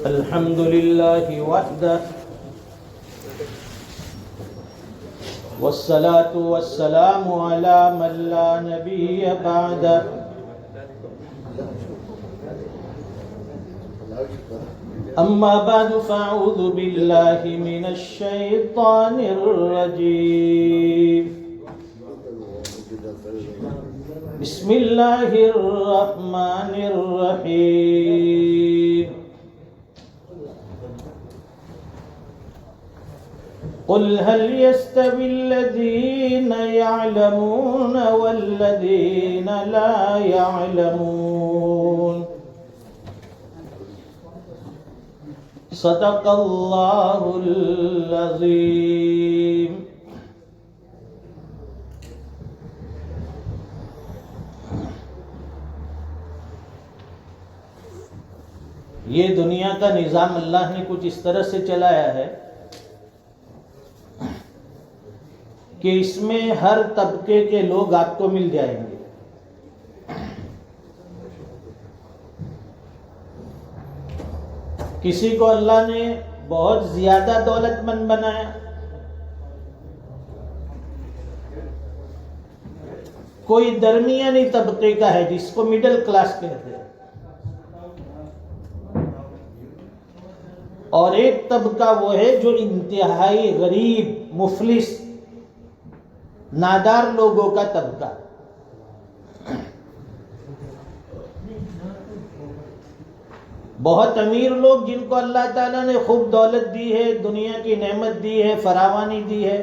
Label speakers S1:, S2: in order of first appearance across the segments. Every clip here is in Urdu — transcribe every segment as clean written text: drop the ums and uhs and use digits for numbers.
S1: الحمد لله وحده والصلاة والسلام على من لا نبي بعده أما بعد فأعوذ بالله من الشيطان الرجيم بسم الله الرحمن الرحيم قل هل يستوي الذين يعلمون والذين لا يعلمون صدق الله العظيم یہ دنیا کا نظام اللہ نے کچھ اس طرح سے چلایا ہے کہ اس میں ہر طبقے کے لوگ آپ کو مل جائیں گے. کسی کو اللہ نے بہت زیادہ دولت مند بنایا, کوئی درمیانی طبقے کا ہے جس کو مڈل کلاس کہتے ہیں, اور ایک طبقہ وہ ہے جو انتہائی غریب, مفلس, نادار لوگوں کا طبقہ. بہت امیر لوگ جن کو اللہ تعالیٰ نے خوب دولت دی ہے, دنیا کی نعمت دی ہے, فراوانی دی ہے,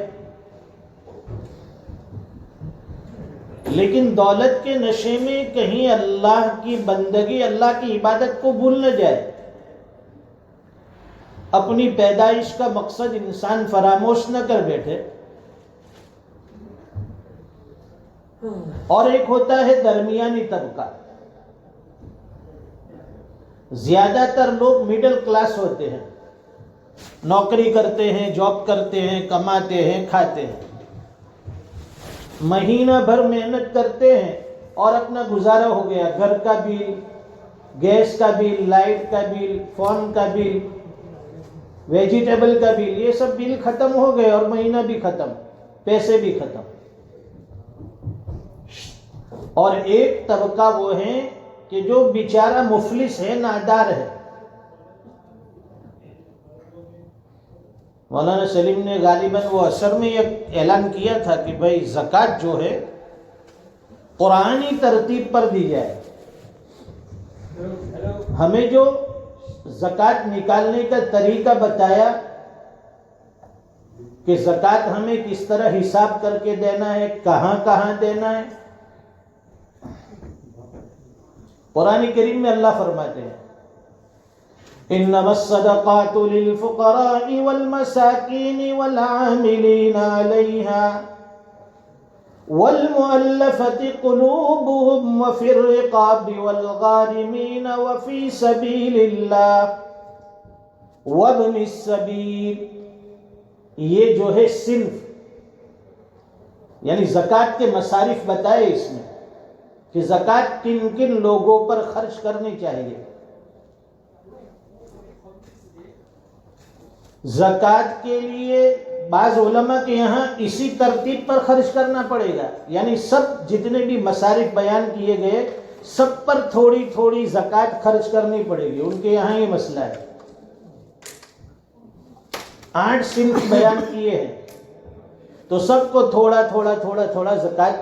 S1: لیکن دولت کے نشے میں کہیں اللہ کی بندگی, اللہ کی عبادت کو بھول نہ جائے. اپنی پیدائش کا مقصد انسان فراموش نہ کر بیٹھے. اور ایک ہوتا ہے درمیانی طبقہ. زیادہ تر لوگ مڈل کلاس ہوتے ہیں, نوکری کرتے ہیں, جاب کرتے ہیں, کماتے ہیں, کھاتے ہیں, مہینہ بھر محنت کرتے ہیں اور اپنا گزارا ہو گیا. گھر کا بل, گیس کا بل, لائٹ کا بل, فون کا بل, ویجیٹیبل کا بل, یہ سب بل ختم ہو گئے اور مہینہ بھی ختم, پیسے بھی ختم. اور ایک طبقہ وہ ہے کہ جو بیچارہ مفلس ہے, نادار ہے. مولانا سلیم نے غالباً وہ اثر میں یہ اعلان کیا تھا کہ بھائی زکوٰۃ جو ہے قرآنی ترتیب پر دی جائے. ہمیں جو زکوٰۃ نکالنے کا طریقہ بتایا کہ زکوٰۃ ہمیں کس طرح حساب کر کے دینا ہے, کہاں کہاں دینا ہے. قرآن کریم میں اللہ فرماتے ہیں انما الصدقات للفقراء والمساکین والعاملین علیہا والمؤلفة قلوبهم وفي الرقاب والغارمین وفي سبیل اللہ وابن السبیل. یہ جو ہے صنف یعنی زکوٰۃ کے مصارف بتائے اس میں کہ زکوٰۃ کن کن لوگوں پر خرچ کرنی چاہیے. زکوٰۃ کے لیے بعض علماء کے یہاں اسی ترتیب پر خرچ کرنا پڑے گا, یعنی سب جتنے بھی مصارف بیان کیے گئے سب پر تھوڑی تھوڑی زکوٰۃ خرچ کرنی پڑے گی. ان کے یہاں یہ مسئلہ ہے. 8 صنف بیان کیے ہیں تو سب کو تھوڑا تھوڑا تھوڑا تھوڑا زکوٰۃ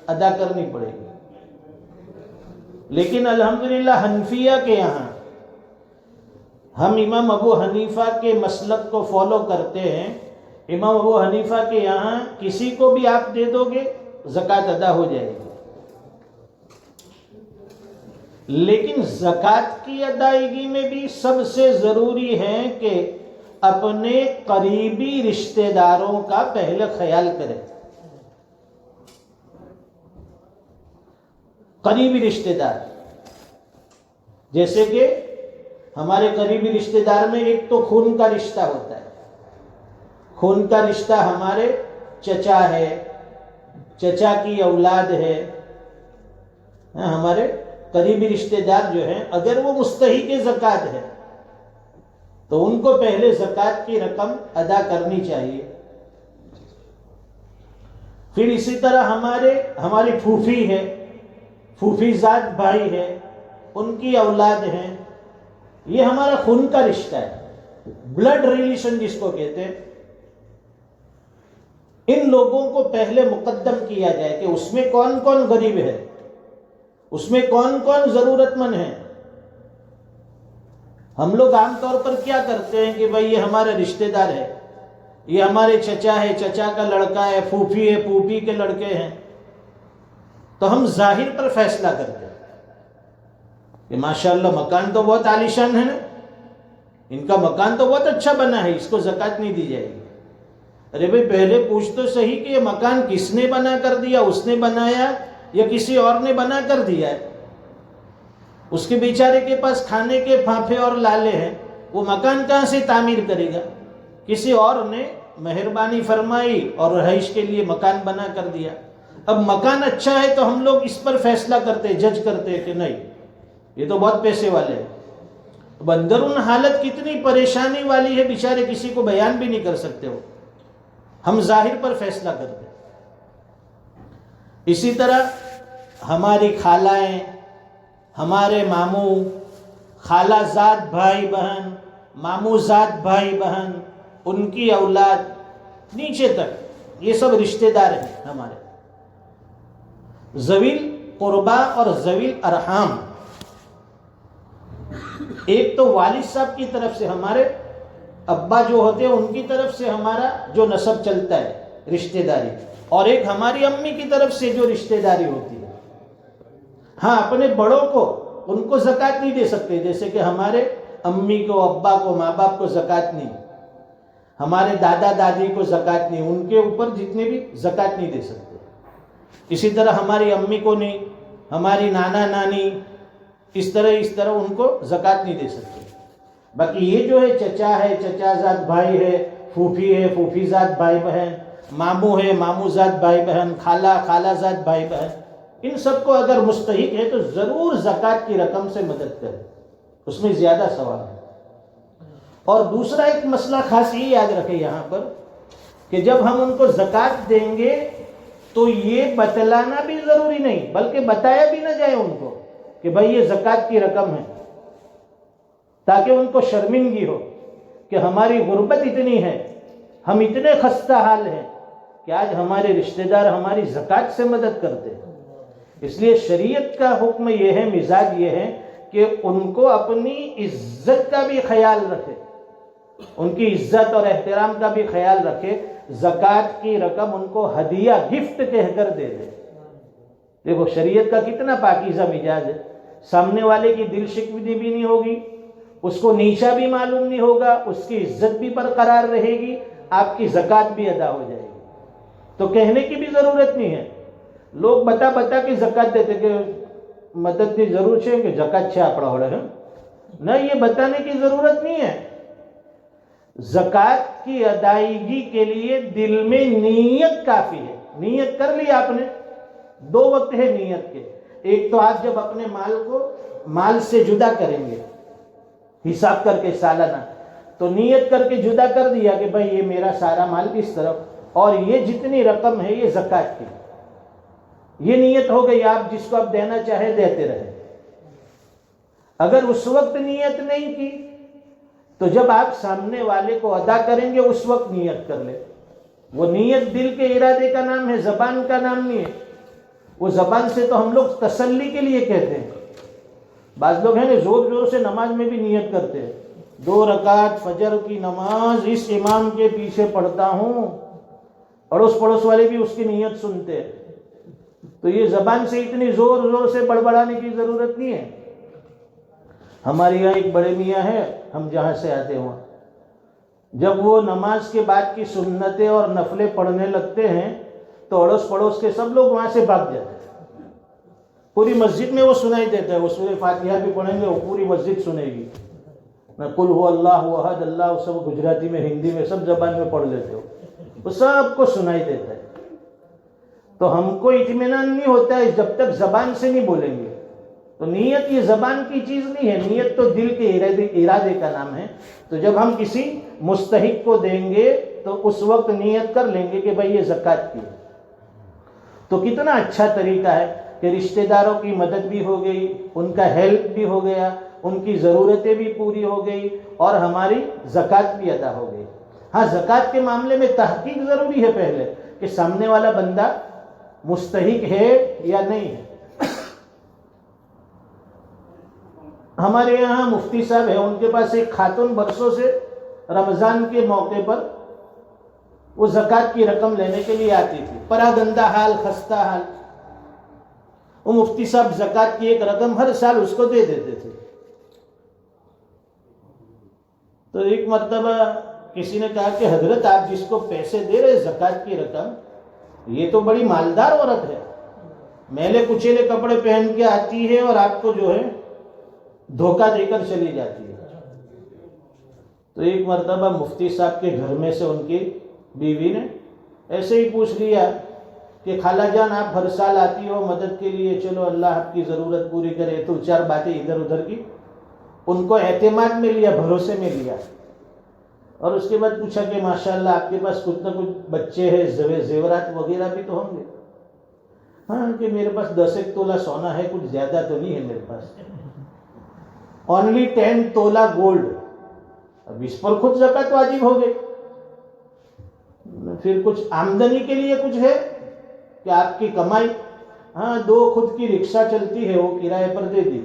S1: ادا کرنی پڑے گی. لیکن الحمدللہ حنفیہ کے یہاں ہم امام ابو حنیفہ کے مسلک کو فالو کرتے ہیں. امام ابو حنیفہ کے یہاں کسی کو بھی آپ دے دو گے زکوٰۃ ادا ہو جائے گی. لیکن زکوٰۃ کی ادائیگی میں بھی سب سے ضروری ہے کہ اپنے قریبی رشتہ داروں کا پہلے خیال کریں. قریبی رشتہ دار جیسے کہ ہمارے قریبی رشتہ دار میں ایک تو خون کا رشتہ ہوتا ہے. خون کا رشتہ ہمارے چچا ہے, چچا کی اولاد ہے, ہمارے قریبی رشتہ دار جو ہیں اگر وہ مستحق زکوٰۃ ہے تو ان کو پہلے زکوٰۃ کی رقم ادا کرنی چاہیے. پھر اسی طرح ہماری پھوپھی ہے، پھوپھی ذات بھائی ہے، ان کی اولاد ہیں، یہ ہمارا خون کا رشتہ ہے، بلڈ ریلیشن جس کو کہتے ہیں. ان لوگوں کو پہلے مقدم کیا جائے کہ اس میں کون کون غریب ہے، اس میں کون کون ضرورت مند ہے. ہم لوگ عام طور پر کیا کرتے ہیں کہ بھائی یہ ہمارا رشتہ دار ہے، یہ ہمارے چچا ہے، چچا کا لڑکا ہے، پھوپھی ہے، پھوپھی کے لڑکے ہیں، تو ہم ظاہر پر فیصلہ کرتے ہیں کہ ماشاءاللہ مکان تو بہت عالیشان ہے نا، ان کا مکان تو بہت اچھا بنا ہے، اس کو زکوٰۃ نہیں دی جائے گی. ارے بھائی پہلے پوچھ تو صحیح کہ یہ مکان کس نے بنا کر دیا، اس نے بنایا یا کسی اور نے بنا کر دیا ہے؟ اس کے بیچارے کے پاس کھانے کے پھانپھے اور لالے ہیں، وہ مکان کہاں سے تعمیر کرے گا؟ کسی اور نے مہربانی فرمائی اور رہائش کے لیے مکان بنا کر دیا. اب مکان اچھا ہے تو ہم لوگ اس پر فیصلہ کرتے، جج کرتے کہ نہیں یہ تو بہت پیسے والے ہیں. اب اندرون حالت کتنی پریشانی والی ہے، بیچارے کسی کو بیان بھی نہیں کر سکتے ہو. ہم ظاہر پر فیصلہ کرتے. اسی طرح ہماری خالائیں، ہمارے ماموں، خالہ زاد بھائی بہن، ماموں زاد بھائی بہن، ان کی اولاد نیچے تک، یہ سب رشتہ دار ہیں ہمارے. ذوی قربا اور ذوی ارحام، ایک تو والد صاحب کی طرف سے ہمارے ابا جو ہوتے ہیں ان کی طرف سے ہمارا جو نسب چلتا ہے رشتہ داری، اور ایک ہماری امی کی طرف سے جو رشتہ داری ہوتی ہے. ہاں اپنے بڑوں کو ان کو زکوٰۃ نہیں دے سکتے، جیسے کہ ہمارے امی کو، ابا کو، ماں باپ کو زکوٰۃ نہیں، ہمارے دادا دادی کو زکوٰۃ نہیں، ان کے اوپر جتنے بھی زکوٰۃ نہیں دے سکتے. اسی طرح ہماری امی کو نہیں، ہماری نانا نانی، اس طرح ان کو زکوٰۃ نہیں دے سکتے. باقی یہ جو ہے چچا ہے، چچا زاد بھائی ہے، پھوپھی ہے، پھوپھی زاد بھائی بہن، ماموں ہے، ماموں زاد بھائی بہن، خالہ، خالہ زاد بھائی بہن، ان سب کو اگر مستحق ہے تو ضرور زکوٰۃ کی رقم سے مدد کرے، اس میں زیادہ ثواب ہے. اور دوسرا ایک مسئلہ خاص یہ یاد رکھے یہاں پر کہ جب ہم ان کو زکوٰۃ دیں گے تو یہ بتلانا بھی ضروری نہیں، بلکہ بتایا بھی نہ جائے ان کو کہ بھائی یہ زکوٰۃ کی رقم ہے، تاکہ ان کو شرمندگی ہو کہ ہماری غربت اتنی ہے، ہم اتنے خستہ حال ہیں کہ آج ہمارے رشتہ دار ہماری زکوٰۃ سے مدد کرتے ہیں. اس لیے شریعت کا حکم یہ ہے، مزاج یہ ہے کہ ان کو اپنی عزت کا بھی خیال رکھے، ان کی عزت اور احترام کا بھی خیال رکھے. زکوٰۃ کی رقم ان کو ہدیہ، گفٹ کہہ کر دے دے. دیکھو شریعت کا کتنا پاکیزہ مزاج ہے. سامنے والے کی دل شکنی بھی نہیں ہوگی، اس کو نیچا بھی معلوم نہیں ہوگا، اس کی عزت بھی برقرار رہے گی، آپ کی زکوٰۃ بھی ادا ہو جائے گی. تو کہنے کی بھی ضرورت نہیں ہے. لوگ بتا کے زکوٰۃ دیتے کہ مدد کی ضرورت ہے کہ زکوٰۃ چھے اپڑا ہو رہا ہے نہ، یہ بتانے کی ضرورت نہیں ہے. زکوٰۃ کی ادائیگی کے لیے دل میں نیت کافی ہے. نیت کر لی آپ نے، 2 وقت ہے نیت کے. ایک تو آپ جب اپنے مال کو مال سے جدا کریں گے حساب کر کے سالانہ، تو نیت کر کے جدا کر دیا کہ بھائی یہ میرا سارا مال اس طرف، اور یہ جتنی رقم ہے یہ زکوٰۃ کی. یہ نیت ہو گئی، آپ جس کو آپ دینا چاہے دیتے رہے. اگر اس وقت نیت نہیں کی تو جب آپ سامنے والے کو ادا کریں گے اس وقت نیت کر لے. وہ نیت دل کے ارادے کا نام ہے، زبان کا نام نہیں ہے. وہ زبان سے تو ہم لوگ تسلی کے لیے کہتے ہیں. بعض لوگ ہیں نا زور سے نماز میں بھی نیت کرتے ہیں، 2 رکعت فجر کی نماز اس امام کے پیچھے پڑھتا ہوں، اڑوس پڑوس والے بھی اس کی نیت سنتے ہیں. تو یہ زبان سے اتنی زور سے بڑبڑانے کی ضرورت نہیں ہے. ہمارے یہاں ایک بڑے میاں ہے، ہم جہاں سے آتے ہیں، جب وہ نماز کے بعد کی سنتیں اور نفلیں پڑھنے لگتے ہیں تو اڑوس پڑوس کے سب لوگ وہاں سے بھاگ جاتے ہیں. پوری مسجد میں وہ سنائی دیتا ہے. وہ سورہ فاتحہ بھی پڑھیں گے، وہ پوری مسجد سنے گی. نہ قل هو اللہ احد، اللہ سب گجراتی میں، ہندی میں، سب زبان میں پڑھ لیتے ہو، وہ سب کو سنائی دیتا ہے. تو ہم کو اطمینان نہیں ہوتا ہے جب تک زبان سے نہیں بولیں گے. تو نیت یہ زبان کی چیز نہیں ہے، نیت تو دل کے ارادے کا نام ہے. تو جب ہم کسی مستحق کو دیں گے تو اس وقت نیت کر لیں گے کہ بھائی یہ زکوٰۃ کی ہے. تو کتنا اچھا طریقہ ہے کہ رشتہ داروں کی مدد بھی ہو گئی، ان کا ہیلپ بھی ہو گیا، ان کی ضرورتیں بھی پوری ہو گئی اور ہماری زکوٰۃ بھی ادا ہو گئی. ہاں، زکوٰۃ کے معاملے میں تحقیق ضروری ہے پہلے کہ سامنے والا بندہ مستحق ہے یا نہیں ہے. ہمارے یہاں مفتی صاحب ہیں، ان کے پاس ایک خاتون برسوں سے رمضان کے موقع پر وہ زکوٰۃ کی رقم لینے کے لیے آتی تھی. پراگندہ حال، خستہ حال. وہ مفتی صاحب زکوٰۃ کی ایک رقم ہر سال اس کو دے دیتے تھے. تو ایک مرتبہ کسی نے کہا کہ حضرت آپ جس کو پیسے دے رہے زکوٰۃ کی رقم، یہ تو بڑی مالدار عورت ہے، میلے کچیلے کپڑے پہن کے آتی ہے اور آپ کو جو ہے دھوکہ دے کر چلی جاتی ہے. تو ایک مرتبہ مفتی صاحب کے گھر میں سے ان کی بیوی نے ایسے ہی پوچھ لیا کہ خالہ جان آپ ہر سال آتی ہو مدد کے لیے، چلو اللہ آپ کی ضرورت پوری کرے. تو چار باتیں ادھر ادھر کی، ان کو اعتماد میں لیا، بھروسے میں لیا. اور اس کے بعد پوچھا کہ ماشاءاللہ آپ کے پاس کچھ نہ کچھ بچے ہیں، زیورات وغیرہ بھی تو ہوں گے. ہاں کہ میرے پاس 10 تولہ سونا ہے، کچھ زیادہ تو نہیں ہے میرے پاس. Only 10 تولہ gold. اب اس پر خود زکوٰۃ واجب ہو گئی. پھر کچھ آمدنی کے لیے کچھ ہے کہ آپ کی کمائی، ہاں 2 خود کی رکشہ چلتی ہے، وہ کرائے پر دے دی.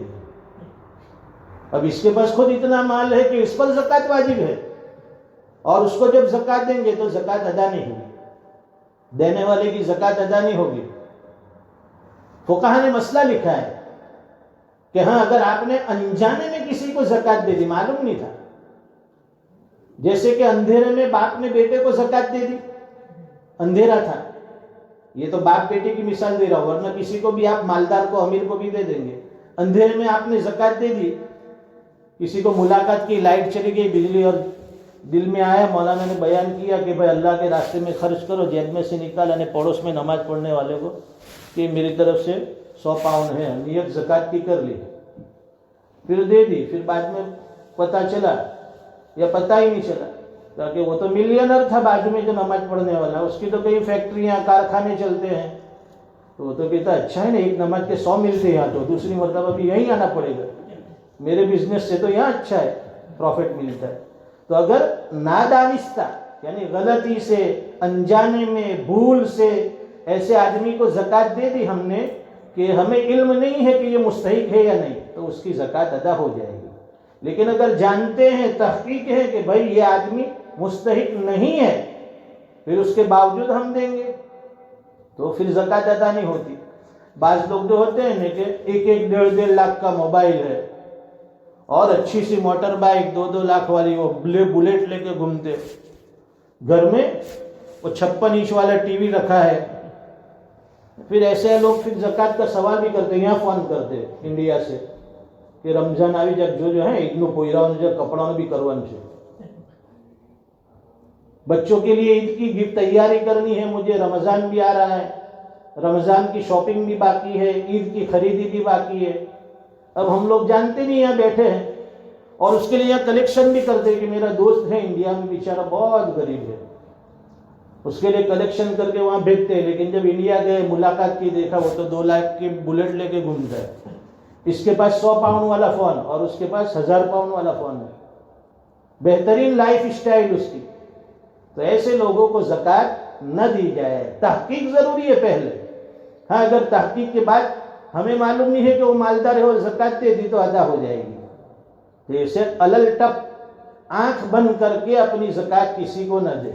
S1: اب اس کے پاس خود اتنا مال ہے کہ اس پر زکوٰۃ واجب ہے، اور اس کو جب زکوٰۃ دیں گے تو زکوٰۃ ادا نہیں ہوگی، دینے والے کی زکوٰۃ ادا نہیں ہوگی. فقہا نے مسئلہ لکھا ہے کہ ہاں اگر آپ نے انجانے میں کسی کو زکوٰۃ دے دی، معلوم نہیں تھا، جیسے کہ اندھیرے میں باپ نے بیٹے کو زکوٰۃ دے دی، اندھیرا تھا، یہ تو باپ بیٹے کی مثال دے رہا ہوں، ورنہ کسی کو بھی آپ مالدار کو، امیر کو بھی دے دیں گے. اندھیرے میں آپ نے زکوٰۃ دے دی، کسی کو ملاقات کی، لائٹ چلی گئی، بجلی، اور دل میں آیا، مولانا نے بیان کیا کہ بھائی اللہ کے راستے میں خرچ کرو، جیب میں سے نکال، یعنی پڑوس میں نماز پڑھنے والے کو کہ میری طرف سے 100 پاؤنڈ ہے، نیت زکوٰۃ کی کر لی، پھر دے دی. پھر بعد میں پتہ چلا یا پتہ ہی نہیں چلا، تاکہ وہ تو ملینر تھا بازو میں جو نماز پڑھنے والا، اس کی تو کئی فیکٹریاں، کارخانے چلتے ہیں. تو وہ تو کہتا اچھا ہے نا، ایک نماز کے 100 ملتے ہیں، تو دوسری مرتبہ بھی یہیں آنا پڑے گا، میرے بزنس سے تو یہاں اچھا ہے، پروفٹ ملتا ہے. تو اگر نادانستہ یعنی غلطی سے، انجانے میں، بھول سے ایسے آدمی کو زکوٰۃ دے دی ہم نے کہ ہمیں علم نہیں ہے کہ یہ مستحق ہے یا نہیں، تو اس کی زکوٰۃ ادا ہو جائے گی. لیکن اگر جانتے ہیں، تحقیق ہے کہ بھائی یہ آدمی مستحق نہیں ہے، پھر اس کے باوجود ہم دیں گے تو پھر زکوٰۃ ادا نہیں ہوتی. بعض لوگ جو ہوتے ہیں کہ 1-1 1.5 لاکھ کا موبائل ہے اور اچھی سی موٹر بائک 2-2 لاکھ والی، وہ بلیٹ لے کے گھومتے، گھر میں وہ 56 انچ والا ٹی وی رکھا ہے. پھر ایسے لوگ پھر زکوٰۃ کا سوال بھی کرتے، یہاں فون کرتے انڈیا سے کہ رمضان آئی جب جو ہے اتنو پوئرا جب کپڑا بھی کروان سے، بچوں کے لیے عید کی گفٹ تیاری کرنی ہے، مجھے رمضان بھی آ رہا ہے، رمضان کی شاپنگ بھی باقی ہے، عید کی خریدی بھی باقی ہے. اب ہم لوگ جانتے نہیں، یہاں بیٹھے ہیں اور اس کے لیے یہاں کلیکشن بھی کرتے کہ میرا دوست ہے انڈیا میں بیچارہ بہت غریب ہے، اس کے لیے کلیکشن کر کے وہاں بھیجتے ہیں. لیکن جب انڈیا گئے، ملاقات کی، دیکھا وہ تو 2 لاکھ کی بلیٹ لے کے گھومتا ہے، اس کے پاس 100 پاؤنڈ والا فون اور اس کے پاس 1000 پاؤنڈ والا فون ہے، بہترین لائف سٹائل اس کی. تو ایسے لوگوں کو زکوٰۃ نہ دی جائے. تحقیق ضروری ہے پہلے. ہاں اگر تحقیق کے بعد ہمیں معلوم نہیں ہے کہ وہ مالدار ہے اور زکوٰۃ دے دی تو ادا ہو جائے گی. تو اسے علل ٹپ آنکھ بند کر کے اپنی زکوٰۃ کسی کو نہ دے.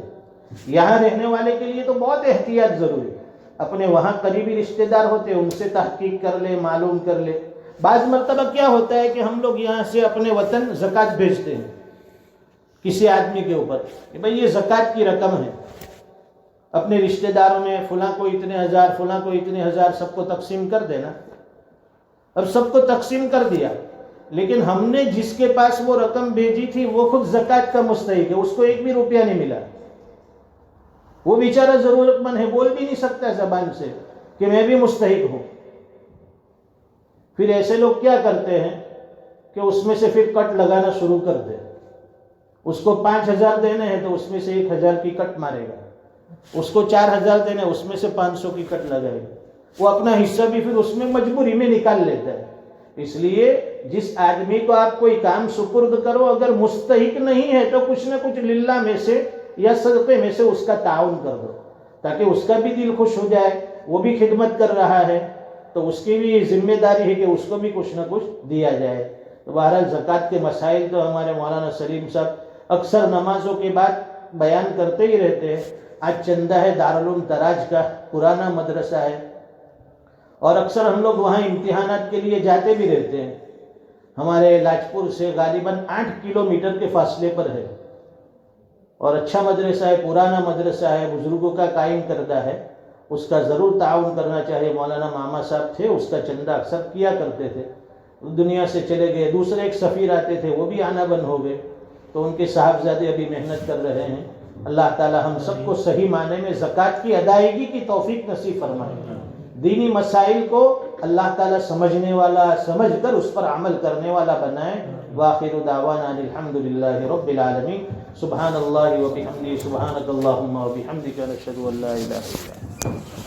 S1: یہاں رہنے والے کے لیے تو بہت احتیاط ضروری ہے. اپنے وہاں قریبی رشتہ دار ہوتے ان سے تحقیق کر لے، معلوم کر لے. بعض مرتبہ کیا ہوتا ہے کہ ہم لوگ یہاں سے اپنے وطن زکوٰۃ بھیجتے ہیں کسی آدمی کے اوپر کہ بھئی یہ زکوٰۃ کی رقم ہے، اپنے رشتہ داروں میں فلاں کو اتنے ہزار، فلاں کو اتنے ہزار، سب کو تقسیم کر دینا. اب سب کو تقسیم کر دیا، لیکن ہم نے جس کے پاس وہ رقم بھیجی تھی وہ خود زکوٰۃ کا مستحق ہے، اس کو 1 بھی روپیہ نہیں ملا. وہ بیچارہ ضرورت مند ہے، بول بھی نہیں سکتا زبان سے کہ میں بھی مستحق ہوں. پھر ایسے لوگ کیا کرتے ہیں کہ اس میں سے پھر کٹ لگانا شروع کر دے. اس کو 5,000 دینے ہیں تو اس میں سے 1,000 کی کٹ مارے گا, اس کو 4,000 دینے اس میں سے 500 کی کٹ لگائے گا. وہ اپنا حصہ بھی پھر اس میں مجبوری میں نکال لیتا ہے. اس لیے جس آدمی کو آپ کوئی کام سپرد کرو, اگر مستحق نہیں ہے تو کچھ نہ کچھ للہ میں سے یا صدقے میں سے اس کا تعاون کر دو, تاکہ اس کا بھی دل خوش ہو جائے, وہ بھی خدمت کر رہا ہے تو اس کی بھی ذمہ داری ہے کہ اس کو بھی کچھ نہ کچھ دیا جائے. تو بہرحال زکوٰۃ کے مسائل تو ہمارے مولانا سلیم صاحب اکثر نمازوں کے بعد بیان کرتے ہی رہتے ہیں. آج چندہ ہے دارالعلوم تراج کا, پرانا مدرسہ ہے, اور اکثر ہم لوگ وہاں امتحانات کے لیے جاتے بھی رہتے ہیں. ہمارے لاجپور سے غالباً 8 کلومیٹر کے فاصلے پر ہے, اور اچھا مدرسہ ہے, پرانا مدرسہ ہے, بزرگوں کا قائم کردہ ہے. اس کا ضرور تعاون کرنا چاہیے. مولانا ماما صاحب تھے, اس کا چندہ اکثر کیا کرتے تھے, دنیا سے چلے گئے. دوسرے ایک سفیر آتے تھے, وہ بھی آنا بند ہو گئے, تو ان کے صاحبزادے ابھی محنت کر رہے ہیں. اللہ تعالی ہم سب کو صحیح معنی میں زکوٰۃ کی ادائیگی کی توفیق نصیب فرمائے. دینی مسائل کو اللہ تعالیٰ سمجھنے والا, سمجھ کر اس پر عمل کرنے والا بنائے. وآخر دعوانا الحمدللہ رب العالمین. سبحان اللہ وبحمدہ, سبحانک اللہم وبحمدک, نشہد ان لا الہ الا انت.